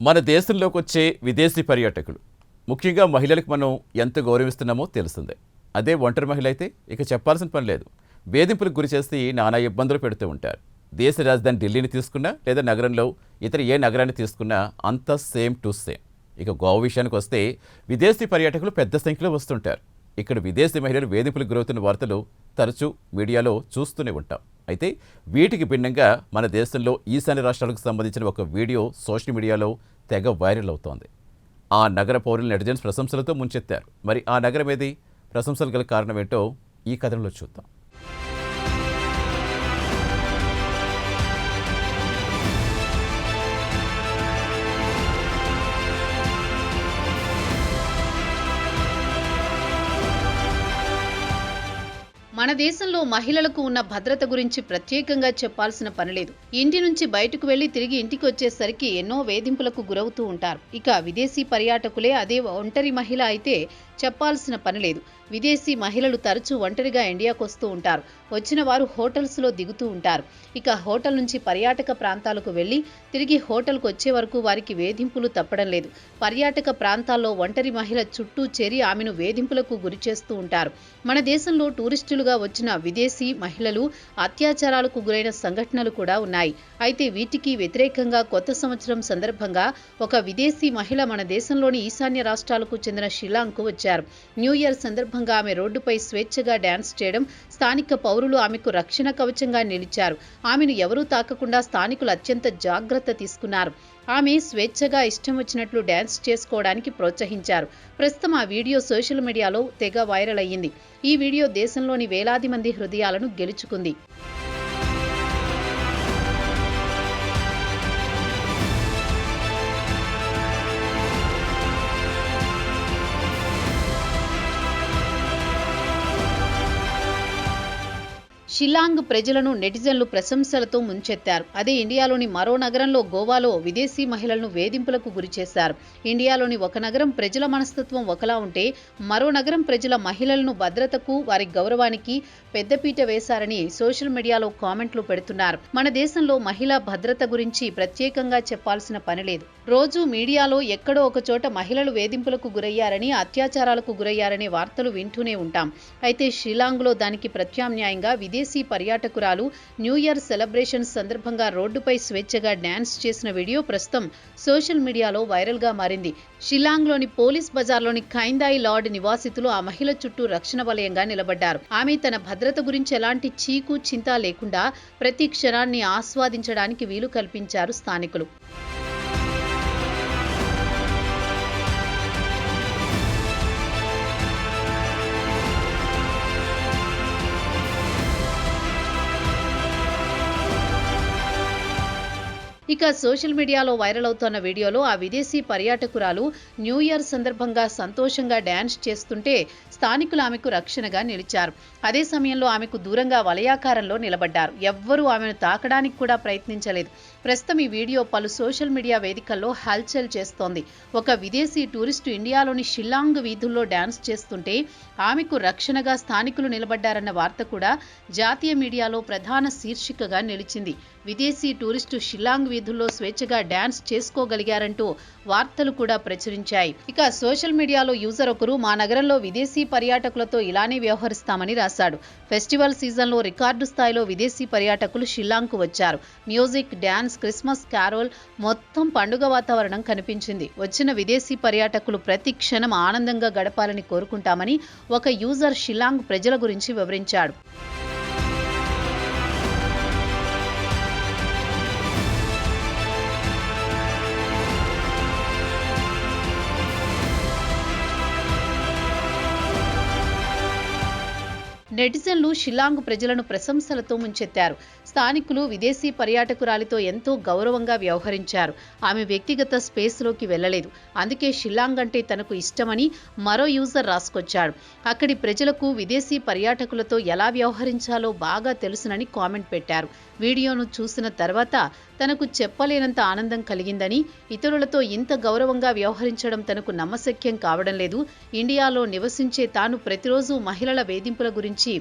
మన దేశంలోకొచ్చే విదేశీ పర్యాటకులు ముఖ్యంగా మహిళలకు మనం ఎంత గౌరవిస్తున్నామో తెలిసిందే. అదే ఒంటరి మహిళ అయితే ఇక చెప్పాల్సిన పని లేదు. వేధింపులకు గురి చేసి నానా ఇబ్బందులు పెడుతూ ఉంటారు. దేశ రాజధాని ఢిల్లీని తీసుకున్నా లేదా నగరంలో ఇతర ఏ నగరాన్ని తీసుకున్నా అంతా సేమ్ టు సేమ్. ఇక గోవా విషయానికి వస్తే విదేశీ పర్యాటకులు పెద్ద సంఖ్యలో వస్తుంటారు. ఇక్కడ విదేశీ మహిళలు వేధింపులకు గురవుతున్న వార్తలు తరచూ మీడియాలో చూస్తూనే ఉంటాం. అయితే వీటికి భిన్నంగా మన దేశంలో ఈశాన్య రాష్ట్రాలకు సంబంధించిన ఒక వీడియో సోషల్ మీడియాలో తెగ వైరల్ అవుతోంది. ఆ నగర పౌరుల నెటిజన్స్ ప్రశంసలతో ముంచెత్తారు. మరి ఆ నగరం ఏది, ప్రశంసలు గల కారణం ఏంటో ఈ కథనంలో చూద్దాం. మన దేశంలో మహిళలకు ఉన్న భద్రత గురించి ప్రత్యేకంగా చెప్పాల్సిన పనిలేదు. ఇంటి నుంచి బయటకు వెళ్లి తిరిగి ఇంటికి వచ్చేసరికి ఎన్నో వేధింపులకు గురవుతూ ఉంటారు. ఇక విదేశీ పర్యాటకులే అదే ఒంటరి మహిళ అయితే చెప్పాల్సిన పనిలేదు. విదేశీ మహిళలు తరచూ ఒంటరిగా ఇండియాకు వస్తూ ఉంటారు. వచ్చిన వారు హోటల్స్లో దిగుతూ ఉంటారు. ఇక హోటల్ నుంచి పర్యాటక ప్రాంతాలకు వెళ్లి తిరిగి హోటల్కు వచ్చే వరకు వారికి వేధింపులు తప్పడం లేదు. పర్యాటక ప్రాంతాల్లో ఒంటరి మహిళ చుట్టూ చేరి ఆమెను వేధింపులకు గురి చేస్తూ ఉంటారు. మన దేశంలో టూరిస్టులుగా వచ్చిన విదేశీ మహిళలు అత్యాచారాలకు గురైన సంఘటనలు కూడా ఉన్నాయి. అయితే వీటికి వ్యతిరేకంగా కొత్త సంవత్సరం సందర్భంగా ఒక విదేశీ మహిళ మన దేశంలోని ఈశాన్య రాష్ట్రాలకు చెందిన షిల్లాంగ్కు వచ్చారు. న్యూ ఇయర్ సందర్భంగా ఆమె రోడ్డుపై స్వేచ్ఛగా డ్యాన్స్ చేయడం, స్థానిక పౌరులు ఆమెకు రక్షణ కవచంగా నిలిచారు. ఆమెను ఎవరూ తాకకుండా స్థానికులు అత్యంత జాగ్రత్త తీసుకున్నారు. ఆమె స్వేచ్ఛగా ఇష్టం వచ్చినట్లు డ్యాన్స్ చేసుకోవడానికి ప్రోత్సహించారు. ప్రస్తుతం ఆ వీడియో సోషల్ మీడియాలో తెగ వైరల్ అయ్యింది. ఈ వీడియో దేశంలోని వేలాది మంది హృదయాలను గెలుచుకుంది. షిల్లాంగ్ ప్రజలను నెటిజన్లు ప్రశంసలతో ముంచెత్తారు. అదే ఇండియాలోని మరో నగరంలో గోవాలో విదేశీ మహిళలను వేధింపులకు గురిచేశారు. ఇండియాలోని ఒక నగరం ప్రజల మనస్తత్వం ఒకలా ఉంటే మరో నగరం ప్రజల మహిళలను భద్రతకు, వారి గౌరవానికి పెద్దపీట వేశారని సోషల్ మీడియాలో కామెంట్లు పెడుతున్నారు. మన దేశంలో మహిళా భద్రత గురించి ప్రత్యేకంగా చెప్పాల్సిన పనిలేదు. రోజు మీడియాలో ఎక్కడో ఒక చోట మహిళలు వేధింపులకు గురయ్యారని, అత్యాచారాలకు గురయ్యారనే వార్తలు వింటూనే ఉంటాం. అయితే షిల్లాంగ్లో దానికి ప్రత్యామ్నాయంగా విదేశీ పర్యాటకురాలు న్యూ ఇయర్ సెలబ్రేషన్స్ సందర్భంగా రోడ్డుపై స్వేచ్ఛగా డ్యాన్స్ చేసిన వీడియో ప్రస్తుతం సోషల్ మీడియాలో వైరల్ గా మారింది. షిల్లాంగ్లోని పోలీస్ బజార్లోని ఖైందాయి లార్డ్ నివాసితులు ఆ మహిళ చుట్టూ రక్షణ వలయంగా నిలబడ్డారు. ఆమె తన భద్రత గురించి ఎలాంటి చీకు చింత లేకుండా ప్రతి క్షణాన్ని ఆస్వాదించడానికి వీలు కల్పించారు స్థానికులు. ఇక సోషల్ మీడియాలో వైరల్ అవుతున్న వీడియోలో ఆ విదేశీ పర్యాటకురాలు న్యూ ఇయర్ సందర్భంగా సంతోషంగా డ్యాన్స్ చేస్తుంటే స్థానికులు ఆమెకు రక్షణగా నిలిచారు. అదే సమయంలో ఆమెకు దూరంగా వలయాకారంలో నిలబడ్డారు. ఎవ్వరూ ఆమెను తాకడానికి కూడా ప్రయత్నించలేదు. ప్రస్తుతం ఈ వీడియో పలు సోషల్ మీడియా వేదికల్లో హల్చల్ చేస్తోంది. ఒక విదేశీ టూరిస్టు ఇండియాలోని షిల్లాంగ్ వీధుల్లో డ్యాన్స్ చేస్తుంటే ఆమెకు రక్షణగా స్థానికులు నిలబడ్డారన్న వార్త కూడా జాతీయ మీడియాలో ప్రధాన శీర్షికగా నిలిచింది. విదేశీ టూరిస్టు షిల్లాంగ్ వీధుల్లో స్వేచ్ఛగా డ్యాన్స్ చేసుకోగలిగారంటూ వార్తలు కూడా ప్రచురించాయి. ఇక సోషల్ మీడియాలో యూజర్ ఒకరు మా నగరంలో విదేశీ పర్యాటకులతో ఇలానే వ్యవహరిస్తామని రాశాడు. ఫెస్టివల్ సీజన్లో రికార్డు స్థాయిలో విదేశీ పర్యాటకులు షిల్లాంగ్కు వచ్చారు. మ్యూజిక్, డ్యాన్స్, క్రిస్మస్ క్యారోల్, మొత్తం పండుగ వాతావరణం కనిపించింది. వచ్చిన విదేశీ పర్యాటకులు ప్రతి క్షణం ఆనందంగా గడపాలని కోరుకుంటామని ఒక యూజర్ షిల్లాంగ్ ప్రజల గురించి వివరించాడు. నెటిజన్లు షిల్లాంగ్ ప్రజలను ప్రశంసలతో ముంచెత్తారు. స్థానికులు విదేశీ పర్యాటకురాలితో ఎంతో గౌరవంగా వ్యవహరించారు. ఆమె వ్యక్తిగత స్పేస్లోకి వెళ్లలేదు. అందుకే షిల్లాంగ్ అంటే తనకు ఇష్టమని మరో యూజర్ రాసుకొచ్చాడు. అక్కడి ప్రజలకు విదేశీ పర్యాటకులతో ఎలా వ్యవహరించాలో బాగా తెలుసునని కామెంట్ పెట్టారు. వీడియోను చూసిన తర్వాత తనకు చెప్పలేనంత ఆనందం కలిగిందని, ఇతరులతో ఇంత గౌరవంగా వ్యవహరించడం తనకు నమ్మశక్యం కావడం లేదు. ఇండియాలో నివసించే తాను ప్రతిరోజు మహిళల వేధింపుల గురించి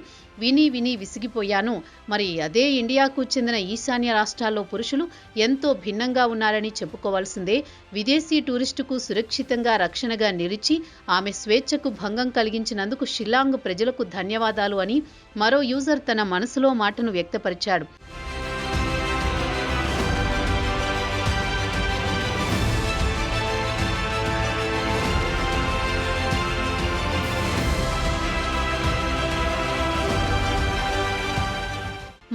విని విని విసిగిపోయాను. మరి అదే ఇండియాకు చెందిన ఈశాన్య రాష్ట్రాల్లో పురుషులు ఎంతో భిన్నంగా ఉన్నారని చెప్పుకోవాల్సిందే. విదేశీ టూరిస్టుకు సురక్షితంగా రక్షణగా నిలిచి ఆమె స్వేచ్ఛకు భంగం కలిగించినందుకు షిల్లాంగ్ ప్రజలకు ధన్యవాదాలు అని మరో యూజర్ తన మనసులో మాటను వ్యక్తపరిచాడు.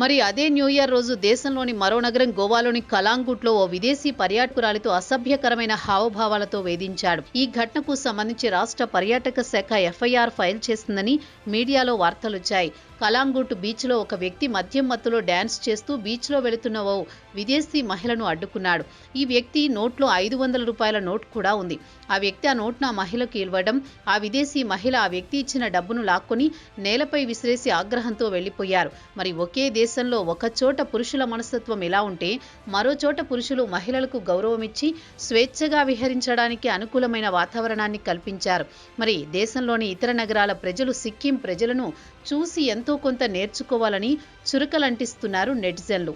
మరి అదే న్యూ ఇయర్ రోజు దేశంలోని మరో నగరం గోవాలోని కలాంగుట్లో ఓ విదేశీ పర్యాటకురాలితో అసభ్యకరమైన హావభావాలతో వేధించాడు. ఈ ఘటనకు సంబంధించి రాష్ట్ర పర్యాటక శాఖ ఎఫ్ఐఆర్ ఫైల్ చేస్తుందని మీడియాలో వార్తలొచ్చాయి. కలాంగుట్ బీచ్లో ఒక వ్యక్తి మద్యం మత్తులో డ్యాన్స్ చేస్తూ బీచ్లో వెళుతున్న ఓ విదేశీ మహిళను అడ్డుకున్నాడు. ఈ వ్యక్తి నోట్లో 500 రూపాయల నోట్ కూడా ఉంది. ఆ వ్యక్తి ఆ నోట్ను ఆ మహిళకు ఇవ్వడం, ఆ విదేశీ మహిళ ఆ వ్యక్తి ఇచ్చిన డబ్బును లాక్కొని నేలపై విసిరేసి ఆగ్రహంతో వెళ్లిపోయారు. మరి ఒకే దేశంలో ఒక చోట పురుషుల మనస్తత్వం ఎలా ఉంటే మరో చోట పురుషులు మహిళలకు గౌరవమిచ్చి స్వేచ్ఛగా విహరించడానికి అనుకూలమైన వాతావరణాన్ని కల్పించారు. మరి దేశంలోని ఇతర నగరాల ప్రజలు సిక్కిం ప్రజలను చూసి ఎంతో కొంత నేర్చుకోవాలని చురకలంటిస్తున్నారు నెటిజన్లు.